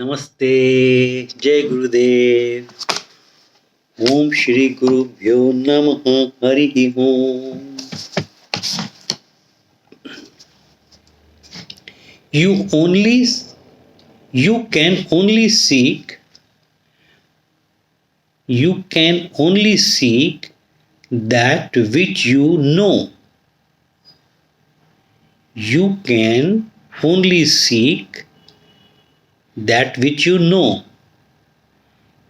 नमस्ते। जय गुरुदेव। ओम श्री गुरुभ्यो नमः। हरि ओम। You only you can only seek that which you know. You can only seek that which you know.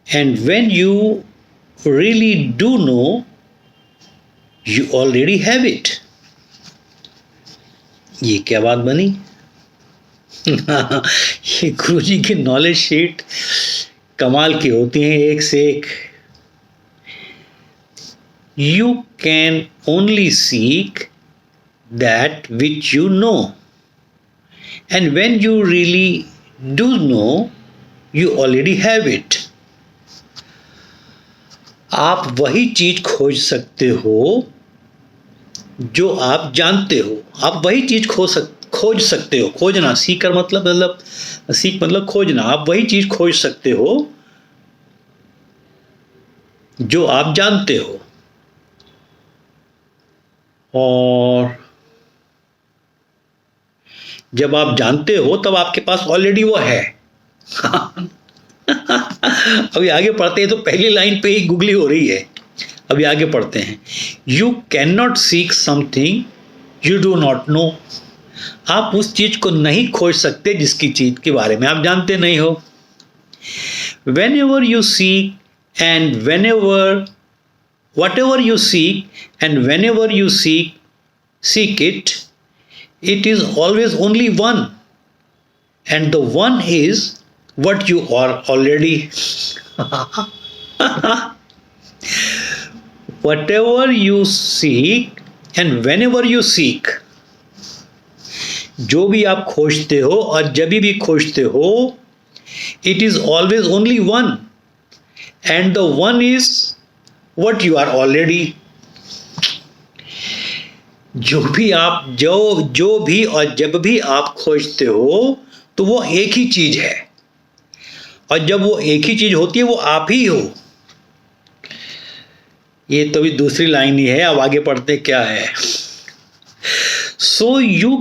And when you really do know, you already have it. ये क्या बात बनी? ये गुरु जी की नॉलेज शीट कमाल की होती हैं, एक से एक। You can only seek that which you know. And when you really do know, you already have it. आप वही चीज खोज सकते हो जो आप जानते हो। आप वही चीज खोज सकते हो। खोजना, सीकर मतलब सीख मतलब खोजना। आप वही चीज खोज सकते हो जो आप जानते हो। और जब आप जानते हो तब आपके पास ऑलरेडी वो है। अभी आगे पढ़ते हैं तो पहली लाइन पे ही गुगली हो रही है। अभी आगे पढ़ते हैं। You can not seek something you do not know. आप उस चीज को नहीं खोज सकते जिसकी चीज के बारे में आप जानते नहीं हो। When ever you seek and when ever whatever you seek and whenever you seek it, it is always only one, and the one is what you are already. Whatever you seek and whenever you seek, जो भी आप खोजते हो और जब भी खोजते हो, it is always only one, and the one is what you are already. जो भी और जब भी आप खोजते हो तो वो एक ही चीज है, और जब वो एक ही चीज होती है वो आप ही हो। ये तो भी दूसरी लाइन ही है। अब आगे पढ़ते क्या है। So you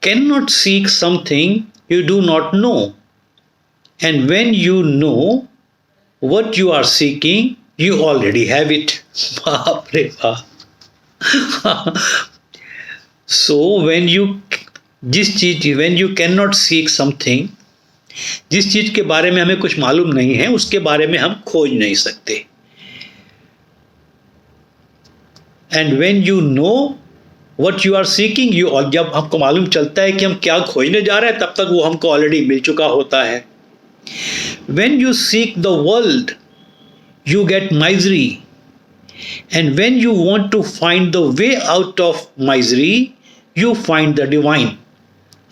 can not seek something you do not know, and when you know what you are seeking, you already have it. बाप रे बाप। So when you cannot seek something, जिस चीज के बारे में हमें कुछ मालूम नहीं है उसके बारे में हम खोज नहीं सकते। And when you know what you are seeking, और जब हमको मालूम चलता है कि हम क्या खोजने जा रहे हैं तब तक वो हमको ऑलरेडी मिल चुका होता है। When you seek the world, you get misery, and when you want to find the way out of misery, you find the divine.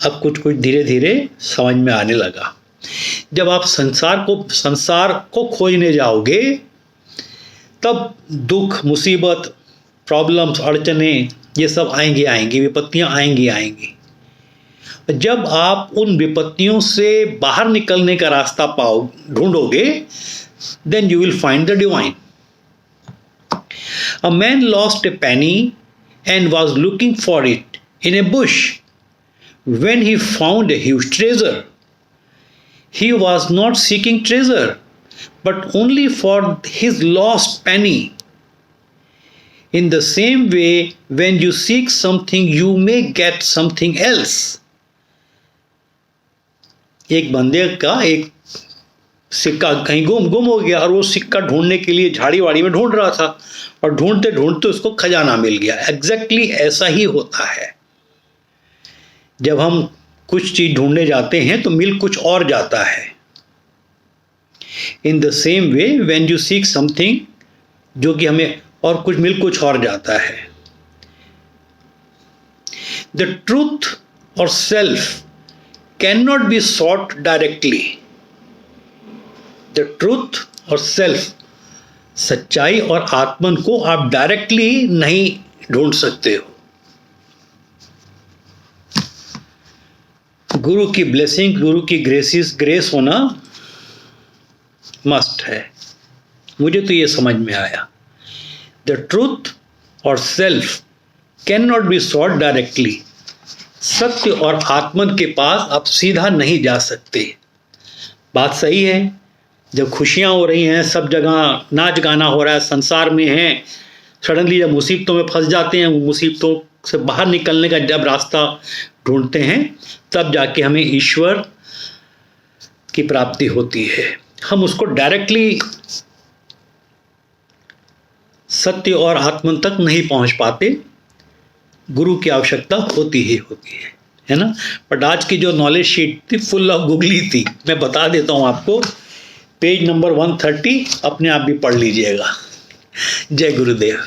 अब कुछ धीरे धीरे समझ में आने लगा। जब आप संसार को खोजने जाओगे तब दुख, मुसीबत, प्रॉब्लम्स, अड़चने ये सब आएंगी, विपत्तियां आएंगी। जब आप उन विपत्तियों से बाहर निकलने का रास्ता ढूंढोगे, then you will find the divine. A man lost a penny and was looking for it in a bush. When he found a huge treasure, he was not seeking treasure, but only for his lost penny. In the same way, when you seek something, you may get something else. एक बंदे का एक सिक्का कहीं गुम हो गया, और वो सिक्का ढूंढने के लिए झाड़ी वाड़ी में ढूंढ रहा था, और ढूंढते ढूंढते उसको खजाना मिल गया। एग्जैक्टली ऐसा ही होता है। जब हम कुछ चीज ढूंढने जाते हैं तो मिल कुछ और जाता है। In the same way when you seek something, जो कि हमें और कुछ मिल कुछ और जाता है। द ट्रूथ और self cannot be sought directly. The truth और self, सच्चाई और आत्मन को आप डायरेक्टली नहीं ढूंढ सकते हो। गुरु की ब्लेसिंग, गुरु की ग्रेस होना मस्ट है। मुझे तो ये समझ में आया, द ट्रूथ और self can not be sought directly. सत्य और आत्मन के पास आप सीधा नहीं जा सकते। बात सही है, जब खुशियां हो रही हैं, सब जगह नाच गाना हो रहा है, संसार में हैं, सडनली जब मुसीबतों में फंस जाते हैं, वो मुसीबतों से बाहर निकलने का जब रास्ता ढूंढते हैं, तब जाके हमें ईश्वर की प्राप्ति होती है। हम उसको डायरेक्टली सत्य और आत्मन तक नहीं पहुंच पाते, गुरु की आवश्यकता होती ही होती है ना। बट आज की जो नॉलेज शीट थी फुल ऑफ गुगली थी, मैं बता देता हूं आपको, पेज नंबर 130 अपने आप भी पढ़ लीजिएगा। जय गुरुदेव।